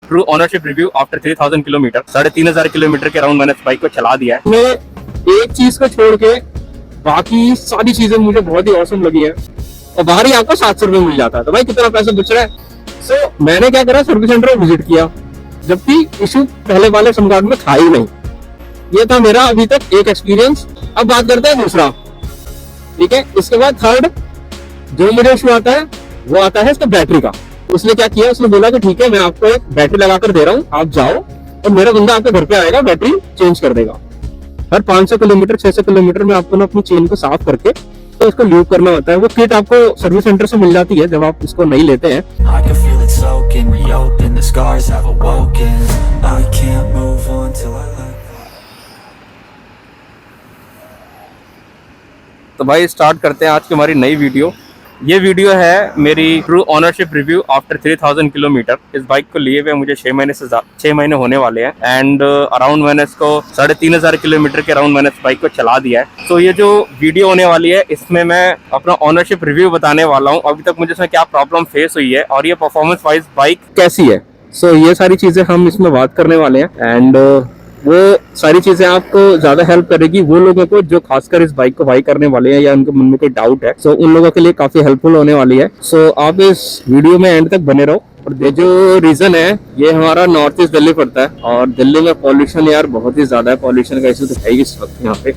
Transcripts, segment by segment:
True ownership review after 3000 kilometre. 3500 kilometre के around मैंने इस बाइक को चला दिया है। मैं एक चीज को छोड़ के बाकी सारी चीजें मुझे बहुत ही औसम लगी है और बाहर ही आपको 700 रुपये मिल जाता है, तो भाई कितना पैसा बच रहा है। सो मैंने क्या करा, सर्विस सेंटर में विजिट किया, जबकि इशू पहले वाले समगार्ड में था ही नहीं। ये था मेरा अभी तक एक एक्सपीरियंस। अब बात करते हैं दूसरा, ठीक है। इसके बाद थर्ड जो मुझे इशू आता है वो आता है इसका बैटरी का। उसने क्या किया, उसने बोला कि ठीक है मैं आपको एक बैटरी लगाकर दे रहा हूँ, आप जाओ और मेरा बंदा आपके घर पे आएगा, बैटरी चेंज कर देगा। हर 500 किलोमीटर 600 किलोमीटर में आपको ना अपनी चेन को साफ करके तो इसको लूप करना होता है। वो किट आपको सर्विस सेंटर से मिल जाती है जब आप इसको नहीं लेते हैं। I can feel it soaking, reopen, the scars have awoken. I can't move on till I let तो भाई स्टार्ट करते हैं आज की हमारी नई वीडियो। ये वीडियो है मेरी true ownership review after 3000 kilometre. इस बाइक को लिए हुए मुझे 6 महीने होने वाले हैं एंड अराउंड मैंने इसको 3500 किलोमीटर के अराउंड मैंने इस बाइक को चला दिया है। तो ये जो वीडियो होने वाली है इसमें मैं अपना ओनरशिप रिव्यू बताने वाला हूँ, अभी तक मुझे इसमें क्या प्रॉब्लम फेस हुई है और ये परफॉर्मेंस वाइज बाइक कैसी है। सो ये सारी चीजें हम इसमें बात करने वाले हैं एंड वो सारी चीजें आपको ज्यादा हेल्प करेगी वो लोगों को जो खासकर इस बाइक को बाई करने वाले हैं या उनके मन में कोई डाउट है। सो उन लोगों के लिए काफी हेल्पफुल होने वाली है। सो आप इस वीडियो में एंड तक बने रहो। और ये जो रीजन है ये हमारा नॉर्थ ईस्ट दिल्ली पड़ता है और दिल्ली में पॉल्यूशन यार बहुत ही ज्यादा है। पॉल्यूशन का इशू तो है ही इस वक्त यहाँ पे।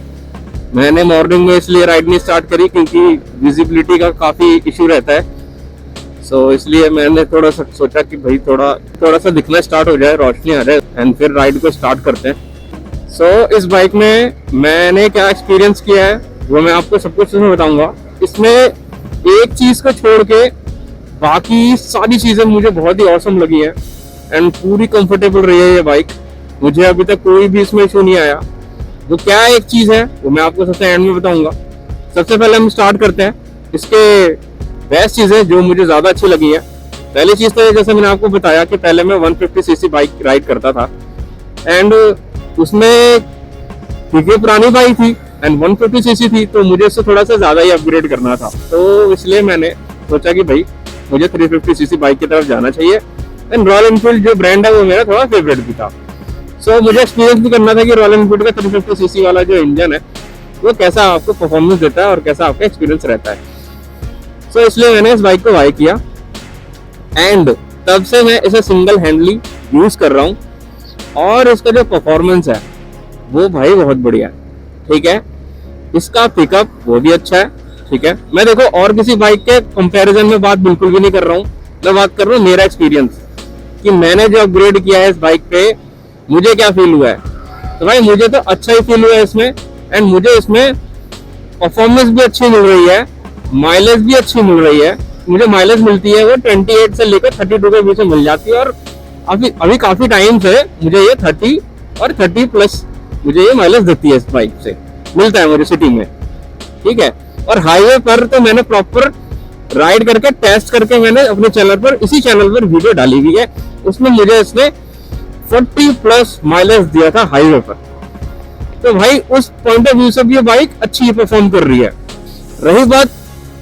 मैंने मॉर्निंग में इसलिए राइड नहीं स्टार्ट करी क्योंकि विजिबिलिटी का काफी इशू रहता है। सो इसलिए मैंने थोड़ा सा सोचा कि भाई थोड़ा सा दिखना स्टार्ट हो जाए, रोशनी आ जाए एंड फिर राइड को स्टार्ट करते हैं। सो इस बाइक में मैंने क्या एक्सपीरियंस किया है वो मैं आपको सब कुछ इसमें बताऊंगा। इसमें एक चीज को छोड़ के बाकी सारी चीजें मुझे बहुत ही औसम लगी है एंड पूरी कंफर्टेबल रही है ये बाइक। मुझे अभी तक कोई भी इसमें इशू नहीं आया। वो क्या एक चीज है वो मैं आपको सबसे एंड में बताऊंगा। सबसे पहले हम स्टार्ट करते हैं इसके बेस्ट चीजें जो मुझे ज्यादा अच्छी लगी है। पहली चीज तो जैसे मैंने आपको बताया कि पहले मैं 150 सीसी बाइक राइड करता था एंड उसमें क्योंकि पुरानी बाइक थी एंड 150 सीसी थी तो मुझे उससे थोड़ा सा ज्यादा ही अपग्रेड करना था। तो इसलिए मैंने सोचा कि भाई मुझे 350 सीसी बाइक की तरफ जाना चाहिए एंड रॉयल एनफील्ड जो ब्रांड है वो मेरा थोड़ा फेवरेट भी था। सो मुझे एक्सपीरियंस भी करना था कि रॉयल एनफील्ड का 350 सीसी वाला जो इंजन है वो कैसा आपको परफॉर्मेंस देता है और कैसा आपका एक्सपीरियंस रहता है। सो इसलिए मैंने इस बाइक को बाय किया एंड तब से मैं इसे सिंगल हैंडली यूज कर रहा हूँ और इसका जो परफॉर्मेंस है वो भाई बहुत बढ़िया है। ठीक है, इसका पिकअप वो भी अच्छा है। ठीक है, मैं देखो और किसी बाइक के कंपैरिजन में बात बिल्कुल भी नहीं कर रहा हूँ, मैं बात कर रहा हूँ मेरा एक्सपीरियंस कि मैंने जो अपग्रेड किया है इस बाइक पे मुझे क्या फील हुआ है। तो भाई मुझे तो अच्छा ही फील हुआ है इसमें एंड मुझे इसमें परफॉर्मेंस भी अच्छी मिल रही है, माइलेज भी अच्छी मिल रही है। मुझे माइलेज मिलती है वो 28 से लेकर 32 के बीच में मिल जाती है और अभी काफी टाइम से मुझे ये 30 और 30 प्लस मुझे ये माइलेज देती है। इस बाइक से मिलता है मुझे सिटी में। ठीक है, और हाईवे पर तो मैंने प्रॉपर राइड करके टेस्ट करके मैंने अपने चैनल पर इसी चैनल पर वीडियो डाली हुई है। उसमें मुझे इसने 40 प्लस माइलेज दिया था हाईवे पर। तो भाई उस पॉइंट ऑफ व्यू से भी ये बाइक अच्छी परफॉर्म कर रही है। रही बात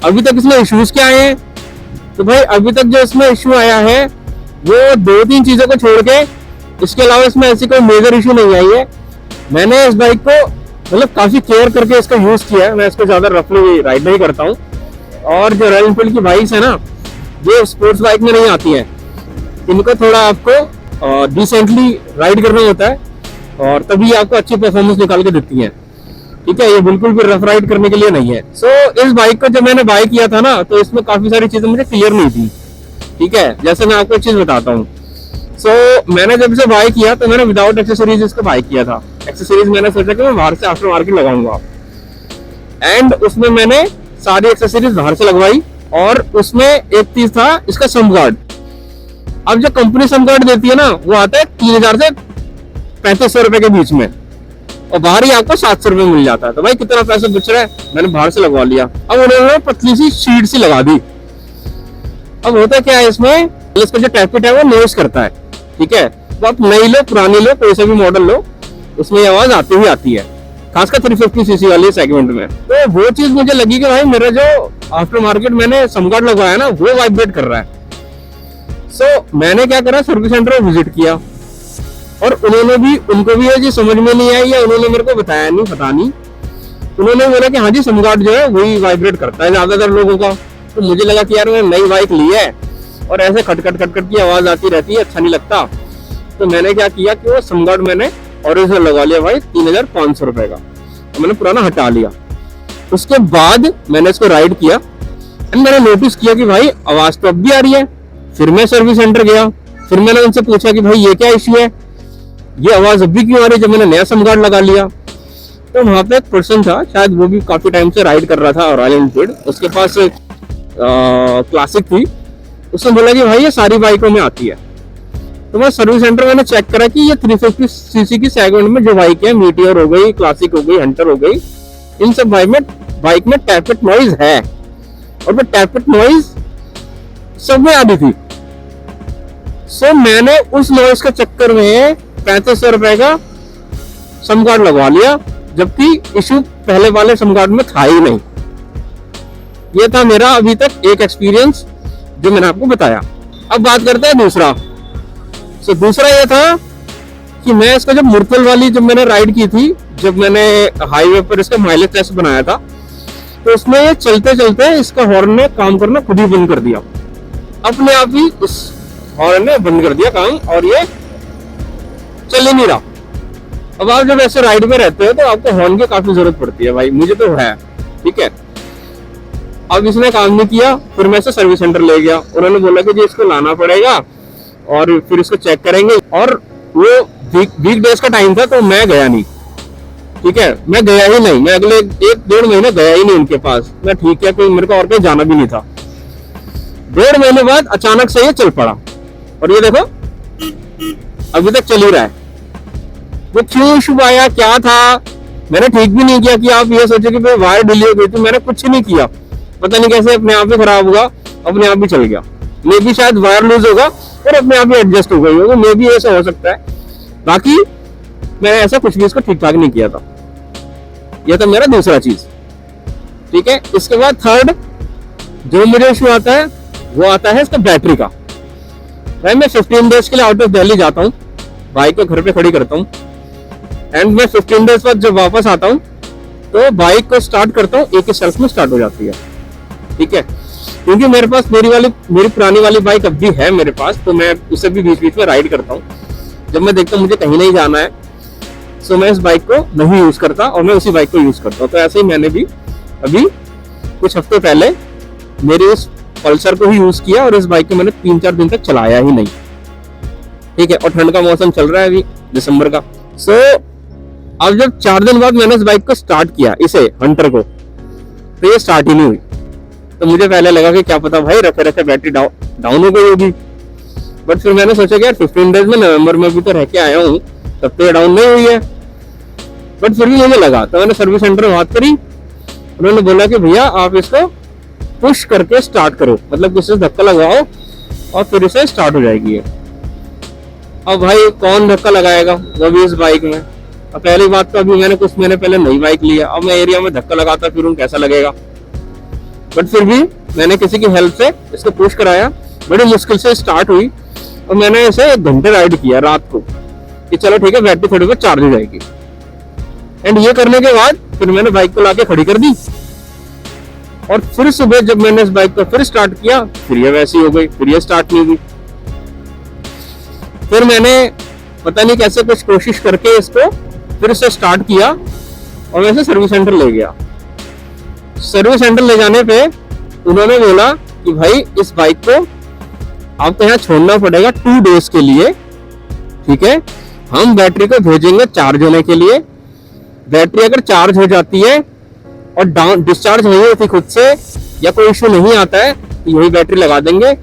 अभी तक इसमें इश्यूज क्या आए हैं, तो भाई अभी तक जो इसमें इशू आया है वो 2-3 चीजों को छोड़ के इसके अलावा इसमें ऐसी कोई मेजर इशू नहीं आई है। मैंने इस बाइक को मतलब काफी केयर करके इसका यूज किया है। मैं इसको ज्यादा रफली राइड नहीं करता हूँ और जो रॉयल एनफील्ड की बाइक्स है ना ये स्पोर्ट्स बाइक में नहीं आती है। इनको थोड़ा आपको डिसेंटली राइड करना होता है और तभी आपको अच्छी परफॉर्मेंस निकाल के देती है। ठीक है, ये बिल्कुल भी रफ राइड करने के लिए नहीं है। सो इस बाइक को जब मैंने बाय किया था ना तो इसमें काफी सारी चीजें मुझे क्लियर नहीं थी। ठीक है, जैसे मैं आपको एक चीज बताता हूँ। सो मैंने जब इसे बाय किया तो मैंने विदाउट एक्सेसरीज इसको बाय किया था। एक्सेसरीज मैंने सोचा कि मैं बाहर से आफ्टर मार्केट लगाऊंगा एंड उसमें मैंने सारी एक्सेसरीज बाहर से लगवाई और उसमें एक चीज था इसका सम गार्ड। अब जो कंपनी सम गार्ड देती है ना वो आता है 3000 से 3500 रुपए के बीच में और बाहर ही आपको 700 रुपए मिल जाता है। तो भाई कितना पैसा बच रहा है, मैंने बाहर से लगवा लिया। अब उन्होंने पतली सी शीट सी लगा दी। अब होता क्या है इसमें, इसका जो टैपिट है वो नॉइस करता है। ठीक है, तो आप नई लो पुरानी लो कोई सा भी मॉडल लो उसमें आवाज आती ही आती है, खासकर 350 सीसी वाले सेगमेंट में। तो वो चीज मुझे लगी कि भाई मेरा जो आफ्टर मार्केट मैंने समगार्ड लगवाया ना वो वाइब्रेट कर रहा है। मैंने क्या करा, सर्विस सेंटर में विजिट किया और उनको भी ये चीज समझ में नहीं आई या उन्होंने मेरे को बताया नहीं, पता नहीं। उन्होंने बोला कि हाँ जी समगार्ड जो है वही वाइब्रेट करता है ज्यादातर लोगों का। तो मुझे लगा कि यार मैंने नई बाइक ली है और ऐसे खटखट खटखट की आवाज आती रहती है, अच्छा नहीं लगता। तो मैंने क्या किया कि वो समगार्ड मैंने ओरिजिनल लगा लिया भाई 3500 रुपए का, तो मैंने पुराना हटा लिया। उसके बाद मैंने इसको राइड किया एंड मैंने नोटिस किया कि भाई आवाज तो अब भी आ रही है। फिर मैं सर्विस सेंटर गया, फिर मैंने उनसे पूछा कि भाई ये क्या इश्यू है, ये आवाज अब भी क्यों आ रही है जब मैंने नया समगार्ड लगा लिया। तो वहां पे एक पर्सन था, शायद वो भी काफी टाइम से राइड कर रहा था रॉयल एनफील्ड, उसके पास क्लासिक थी। उसने बोला कि भाई ये सारी बाइकों में आती है। तो मैं सर्विस सेंटर मैंने चेक करा कि ये 350 सीसी की सेगमेंट में जो बाइक है, मीटियोर हो गई, क्लासिक हो गई, हंटर हो गई, इन सब बाइक में टैपेट नॉइज है और वो टैपेट नॉइज सब में आती थी। सो मैंने उस नॉइज के चक्कर में 3500 रुपए का समगार्ड लगवा लिया, जबकि इशू पहले वाले समगार्ड में था ही नहीं। ये था मेरा अभी तक एक एक्सपीरियंस जो मैंने आपको बताया। अब बात करते हैं दूसरा। दूसरा ये था कि मैं इसका जब मुरथल वाली जब मैंने राइड की थी, जब मैंने हाईवे पर इसका माइलेज टेस्ट बनाया था, तो उसमें ये चलते चलते इसका हॉर्न ने काम करना खुद ही बंद कर दिया, अपने आप ही इस हॉर्न ने बंद कर दिया काम और ये चल ही नहीं रहा। अब आप जब ऐसे राइड में रहते हो तो आपको हॉर्न की काफी जरूरत पड़ती है, भाई मुझे तो है, ठीक है। अब इसने काम नहीं किया, फिर मैं इसे सर्विस सेंटर ले गया। उन्होंने बोला कि जी इसको लाना पड़ेगा और फिर इसको चेक करेंगे, और वो वीक डेज का टाइम था तो मैं गया नहीं, ठीक है, मैं गया ही नहीं। मैं अगले 1-1.5 महीने गया ही नहीं उनके पास। मैं ठीक है, कोई मेरे को और कहीं जाना भी नहीं था। 1.5 महीने बाद अचानक से ये चल पड़ा और ये देखो अभी तक चल ही रहा है। वो क्यों इशू आया, क्या था, मैंने ठीक भी नहीं किया कि आप ये सोचे कि भाई वायर ढीली हो गई थी, मैंने कुछ नहीं किया। पता नहीं कैसे अपने आप ही खराब होगा, अपने आप ही चल गया। मे भी शायद वायर लूज होगा और अपने आप ही एडजस्ट हो गई होगी, मे भी ऐसा हो सकता है। बाकी मैंने ऐसा कुछ भी इसको ठीक ठाक नहीं किया था। यह था मेरा दूसरा चीज, ठीक है। इसके बाद थर्ड जो मुझे इशू आता है वो आता है इसका बैटरी का। भाई मैं 15 डेज के लिए आउट ऑफ दिल्ली जाता हूँ, बाइक को घर पे खड़ी करता हूँ एंड मैं 15 डेज बाद जब वापस आता हूँ तो बाइक को स्टार्ट करता हूँ, एक ही सेल्फ में स्टार्ट हो जाती है, ठीक है। क्योंकि मेरे पास मेरी पुरानी वाली बाइक अब भी है मेरे पास, तो मैं उसे भी बीच बीच में राइड करता हूँ। जब मैं देखता हूँ मुझे कहीं नहीं जाना है तो मैं इस बाइक को नहीं यूज करता और मैं उसी बाइक को यूज करता हूँ। तो ऐसे ही मैंने भी अभी कुछ हफ्ते पहले मेरे इस पल्सर को ही यूज किया और इस बाइक को मैंने 3-4 दिन तक चलाया ही नहीं, ठीक है। और ठंड का मौसम चल रहा है अभी दिसंबर का। अब जब 4 दिन बाद मैंने इस बाइक को स्टार्ट किया, इसे हंटर को, तो ये स्टार्ट ही नहीं हुई। तो मुझे पहले लगा कि क्या पता भाई रखे रखे बैटरी डाउन हो गई होगी, बट फिर मैंने सोचा कि यार 15 डेज में नवंबर में भी तो रह के आया हूँ, तब तो ये डाउन नहीं हुई है। बट फिर भी मुझे लगा, तो मैंने सर्विस सेंटर में बात करी। उन्होंने बोला कि भैया आप इसको पुश करके स्टार्ट करो, मतलब किसी से धक्का लगाओ और फिर इसे स्टार्ट हो जाएगी ये। अब भाई कौन धक्का लगाएगा वो भी इस बाइक में। अब पहली बात तो अभी मैंने कुछ महीने पहले नई बाइक ली है, अब मैं एरिया में धक्का लगाता फिर कैसा लगेगा। बट फिर भी मैंने किसी की हेल्प से इसको पुश कराया, बड़ी मुश्किल से स्टार्ट हुई और मैंने इसे 1 घंटे राइड किया रात को कि चलो ठीक है बैटरी थोड़ी बहुत चार्ज हो जाएगी। एंड ये करने के बाद फिर मैंने बाइक को लाके खड़ी कर दी और फिर सुबह जब मैंने इस बाइक को फिर स्टार्ट किया फिर ये वैसी हो गई, फिर ये स्टार्ट नहीं हुई। फिर मैंने पता नहीं कैसे कुछ कोशिश करके इसको फिर से स्टार्ट किया और मैं इसे सर्विस सेंटर ले गया। सर्विस सेंटर ले जाने पे उन्होंने बोला कि भाई इस बाइक को आपको यहाँ छोड़ना पड़ेगा 2 डेज के लिए, ठीक है। हम बैटरी को भेजेंगे चार्ज होने के लिए। बैटरी अगर चार्ज हो जाती है और डाउन डिस्चार्ज नहीं होती खुद से या कोई इशू नहीं आता है तो यही बैटरी लगा देंगे,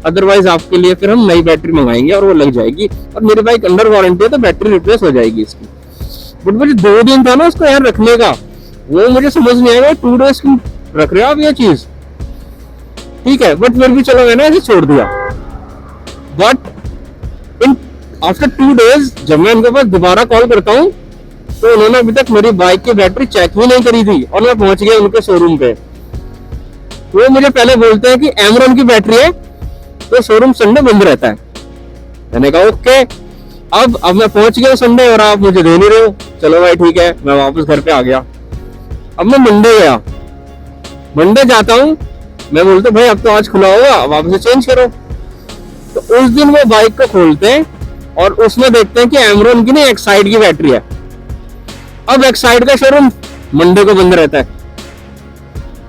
अदरवाइज आपके लिए फिर हम नई बैटरी मंगाएंगे और वो लग जाएगी। और मेरी बाइक अंडर वारंटी है तो बैटरी रिप्लेस हो जाएगी इसकी। बट मुझे 2 दिन था ना उसको यार रखने का, वो मुझे समझ नहीं आएगा 2 डेज क्यों रख रहे हो आप ये चीज, ठीक है। बट फिर भी चलो मैंने इसे छोड़ दिया। बट इन आफ्टर 2 डेज जब मैं उनके पास दोबारा कॉल करता हूँ तो उन्होंने अभी तक मेरी बाइक की बैटरी चेक ही नहीं करी थी और मैं पहुंच गया उनके शोरूम पे। वो मुझे पहले बोलते हैं कि एमरॉन की बैटरी है तो शोरूम संडे बंद रहता है। मैंने कहा ओके, अब मैं पहुंच गया संडे और आप मुझे दे नहीं रहे हो, चलो भाई ठीक है, मैं वापस घर पे आ गया। अब मैं मंडे गया, मंडे जाता हूँ, मैं बोलता भाई अब तो आज खुला होगा, वापस से चेंज करो। तो उस दिन वो बाइक को खोलते हैं और उसमें देखते हैं कि एमरॉन की ना एक्साइड की बैटरी है। अब एक्साइड का शोरूम मंडे को बंद रहता है।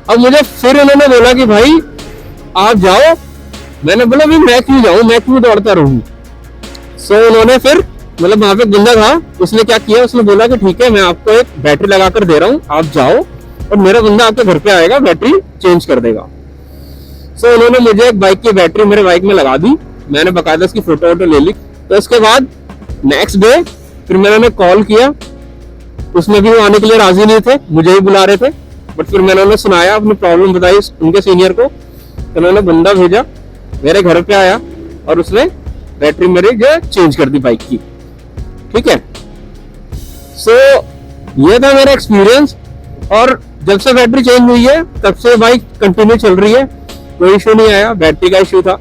अब मुझे फिर उन्होंने बोला कि भाई आप जाओ। मैंने बोला भाई मैं क्यों जाऊं, मैं क्यों दौड़ता रहूं। सो उन्होंने फिर मतलब वहां पे बंदा था, उसने क्या किया, उसने बोला कि ठीक है मैं आपको एक बैटरी लगा कर दे रहा हूँ, आप जाओ और मेरा बंदा आपके घर पे आएगा, बैटरी चेंज कर देगा। सो उन्होंने मुझे एक बाइक की बैटरी मेरे बाइक में लगा दी। मैंने बकायदा उसकी फोटो वोटो ले ली। तो उसके बाद नेक्स्ट डे फिर मैंने उन्हें कॉल किया, उसमें भी वो आने के लिए राजी नहीं थे, मुझे ही बुला रहे थे। बट फिर मैंने उन्हें सुनाया, अपनी प्रॉब्लम बताई उनके सीनियर को, तो उन्होंने बंदा भेजा, मेरे घर पे आया और उसने बैटरी मेरी जो चेंज कर दी बाइक की। ठीक है, सो ये था मेरा एक्सपीरियंस। और जब से बैटरी चेंज हुई है तब से बाइक कंटिन्यू चल रही है, कोई इशू नहीं आया। बैटरी का इशू था।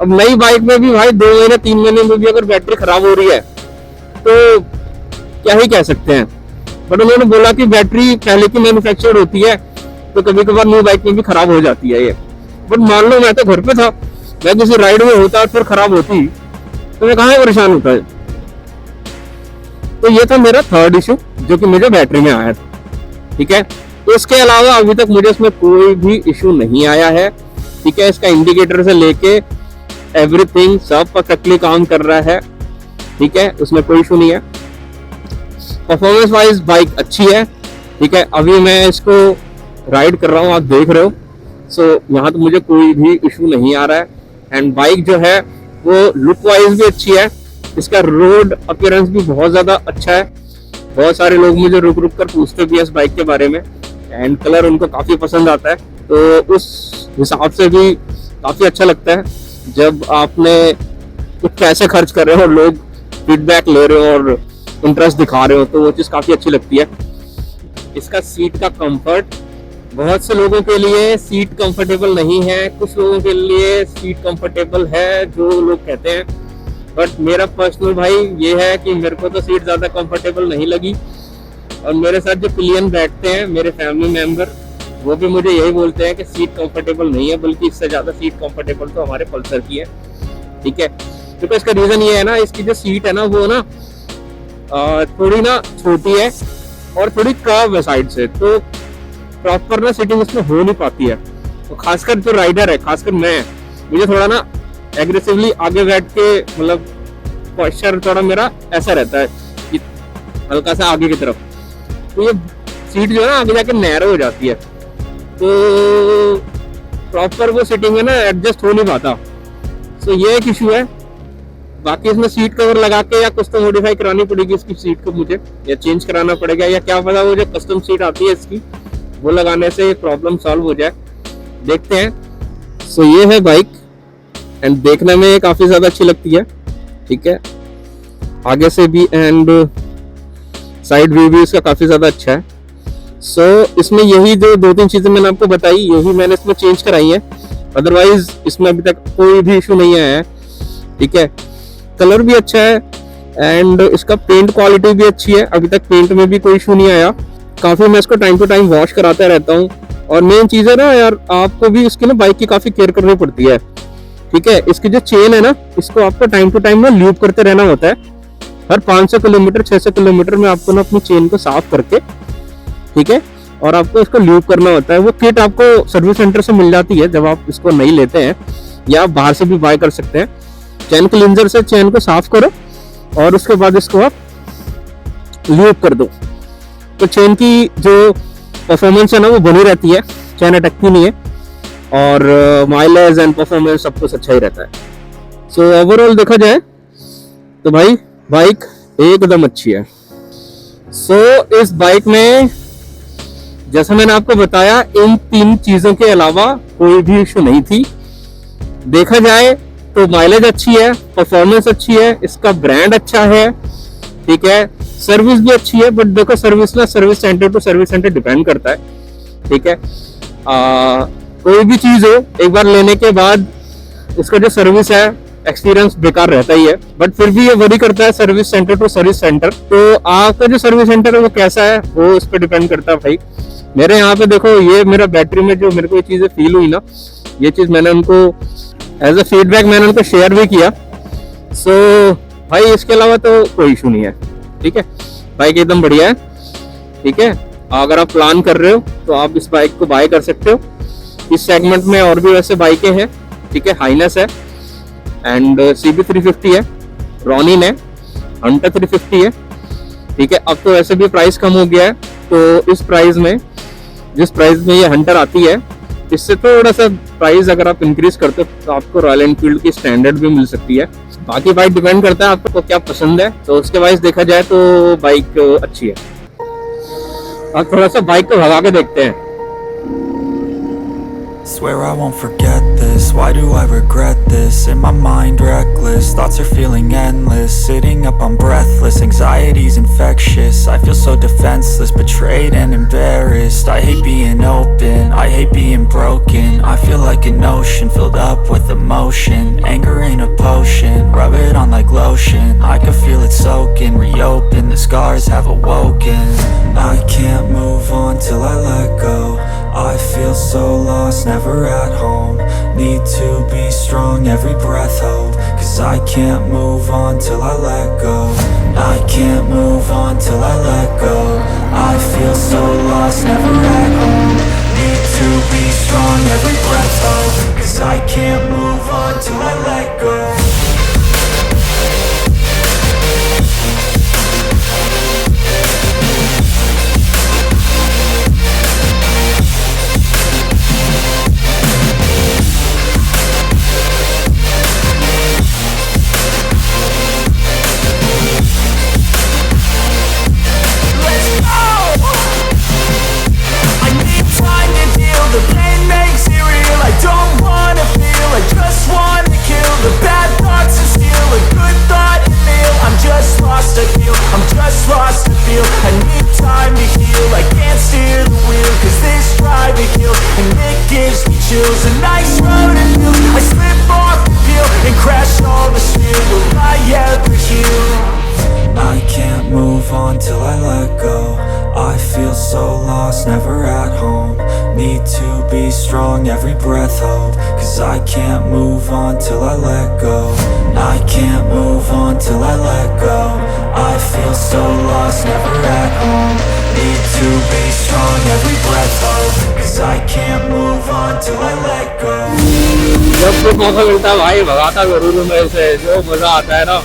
अब नई बाइक में भी भाई 2 महीने 3 महीने में भी अगर बैटरी खराब हो रही है तो क्या ही कह सकते हैं। बट उन्होंने बोला कि बैटरी पहले की मैन्युफैक्चर होती है तो कभी कभार न्यू बाइक में भी खराब हो जाती है ये। बट मान लो मैं तो घर पे था, मैं किसी राइड में होता फिर खराब होती तो मैं कहाँ परेशान होता है। तो ये था मेरा थर्ड इशू जो कि मुझे बैटरी में आया था। ठीक है, इसके अलावा अभी तक मुझे इसमें कोई भी इशू नहीं आया है। ठीक है, इसका इंडिकेटर से लेके एवरीथिंग सब परफेक्टली काम कर रहा है। ठीक है, उसमें कोई इशू नहीं है। परफॉर्मेंस वाइज बाइक अच्छी है। ठीक है, अभी मैं इसको राइड कर रहा हूँ, आप देख रहे हो। सो यहाँ तो मुझे कोई भी इशू नहीं आ रहा है। एंड बाइक जो है वो लुक वाइज भी अच्छी है, इसका रोड अपीयरेंस भी बहुत ज्यादा अच्छा है। बहुत सारे लोग मुझे रुक रुक कर पूछते भी है इस बाइक के बारे में, एंड कलर उनको काफी पसंद आता है। तो उस हिसाब से भी काफी अच्छा लगता है जब आपने कुछ पैसे खर्च कर रहे हो और लोग फीडबैक ले रहे हो और इंटरेस्ट दिखा रहे हो, तो वो चीज काफी अच्छी लगती है। इसका सीट का कंफर्ट, बहुत से लोगों के लिए सीट कंफर्टेबल नहीं है, कुछ लोगों के लिए सीट कंफर्टेबल है जो लोग कहते हैं। बट मेरा पर्सनल भाई ये है कि मेरे को तो सीट ज्यादा कंफर्टेबल नहीं लगी। और मेरे साथ जो पिलियन बैठते हैं मेरे फैमिली मेंबर, वो भी मुझे यही बोलते हैं कि सीट कंफर्टेबल नहीं है, बल्कि इससे ज्यादा सीट कंफर्टेबल तो हमारे पल्सर की है। ठीक है, क्योंकि इसका रीजन ये है ना, इसकी जो सीट है ना वो ना थोड़ी ना छोटी है और थोड़ी कर्व है साइड से, तो प्रॉपर ना सीटिंग उसमें हो नहीं पाती है। तो खासकर जो राइडर है, खासकर मैं, मुझे थोड़ा ना एग्रेसिवली आगे बैठ के मतलब पोस्चर थोड़ा मेरा ऐसा रहता है कि हल्का सा आगे की तरफ, तो ये सीट जो है ना आगे जाके नैरो हो जाती है, तो प्रॉपर वो सीटिंग है ना एडजस्ट हो नहीं पाता। सो ये एक इशू है। बाकी इसमें सीट कवर लगा के या कुछ तो मॉडिफाई करानी पड़ेगी इसकी सीट को मुझे, या चेंज कराना पड़ेगा, या क्या पता वो जो कस्टम सीट आती है इसकी वो लगाने से प्रॉब्लम सॉल्व हो जाए, देखते हैं। सो ये है बाइक, एंड देखने में काफी ज्यादा अच्छी लगती है। ठीक है, आगे से भी एंड साइड व्यू भी इसका काफी ज्यादा अच्छा है। सो इसमें यही जो 2-3 चीजें मैंने आपको बताई, यही मैंने इसमें चेंज कराई है। अदरवाइज इसमें अभी तक कोई भी इशू नहीं आया है। ठीक है, कलर भी अच्छा है एंड इसका पेंट क्वालिटी भी अच्छी है, अभी तक पेंट में भी कोई इशू नहीं आया। काफी मैं इसको टाइम टू टाइम वॉश कराता रहता हूँ। और मेन चीज है ना यार, आपको भी इसकी ना बाइक की काफी केयर करनी पड़ती है। ठीक है, इसकी जो चेन है ना, इसको आपको टाइम टू टाइम ना ल्यूब करते रहना होता है। हर 500 किलोमीटर 600 किलोमीटर में आपको ना अपनी चेन को साफ करके, ठीक है, और आपको इसको ल्यूब करना होता है। वो किट आपको सर्विस सेंटर से मिल जाती है जब आप इसको नहीं लेते हैं, या आप बाहर से भी बाय कर सकते हैं। चेन क्लींजर से चेन को साफ करो और उसके बाद इसको आप ल्यूब कर दो, तो चेन की जो परफॉर्मेंस है ना वो बनी रहती है, चेन अटकती नहीं है, और माइलेज एंड परफॉर्मेंस सब कुछ अच्छा ही रहता है। सो ओवरऑल देखा जाए तो भाई बाइक एकदम अच्छी है। सो इस बाइक में जैसा मैंने आपको बताया, इन 3 चीजों के अलावा कोई भी इशू नहीं थी। देखा जाए तो माइलेज अच्छी है, परफॉर्मेंस अच्छी है, इसका ब्रांड अच्छा है। ठीक है, सर्विस भी अच्छी है, बट देखो सर्विस ना service centre to service centre depend करता है। ठीक है, कोई भी चीज हो एक बार लेने के बाद इसका जो सर्विस है एक्सपीरियंस बेकार रहता ही है, बट फिर भी ये वरी करता है service centre to service centre. तो आपका जो सर्विस सेंटर है वो कैसा है वो उस पर डिपेंड करता है भाई। मेरे यहाँ पे देखो, ये मेरा बैटरी में जो मेरे को ये चीजें फील हुई ना, ये चीज मैंने उनको एज अ फीडबैक मैंने उनको शेयर भी किया। सो भाई इसके अलावा तो कोई इशू नहीं है, ठीक है। बाइक एकदम बढ़िया है, ठीक है। अगर आप प्लान कर रहे हो तो आप इस बाइक को बाय कर सकते हो। इस सेगमेंट में और भी वैसे बाइकें हैं, ठीक है। हाइनस है एंड CB 350 है, रॉनिन है, हंटर 350 है, ठीक है। अब तो वैसे भी प्राइस कम हो गया है, तो इस प्राइस में, जिस प्राइस में ये हंटर आती है, इससे थोड़ा सा प्राइस अगर आप इंक्रीज करते हो तो आपको रॉयल एनफील्ड की स्टैंडर्ड भी मिल सकती है। बाकी बाइक डिपेंड करता है आपको क्या पसंद है, तो उसके वाइज देखा जाए तो बाइक अच्छी है। अब थोड़ा सा बाइक को भगा के देखते हैं। Swear I won't forget this, why do I regret this? In my mind reckless, thoughts are feeling endless. Sitting up I'm breathless, anxiety's infectious. I feel so defenseless, betrayed and embarrassed. I hate being open, I hate being broken. I feel like an ocean filled up with emotion. Anger ain't a potion, rub it on like lotion. I can feel it soaking, reopen, the scars have awoken. I can't move on till I let go. I feel so lost, never at home. Need to be strong, every breath hold. Cause I can't move on till I let go. I can't move on till I let go. I feel so lost, never at home. Need to be strong, every breath hold. Cause I can't move on till I let go. A nice road and feel I slip off the peel and crash all the steel. Will I ever heal? I can't move on till I let go. I feel so lost, never at home. Need to be strong, every breath hold. Cause I can't move on till I let go. I can't move on till I let go. I feel so lost, never at home. Need to be strong, every breath hold. Cause I can't move on till I let go. जब भी मौका मिलता है भाई भगाता जरूर हूँ मैं इसे, जो मजा आता है ना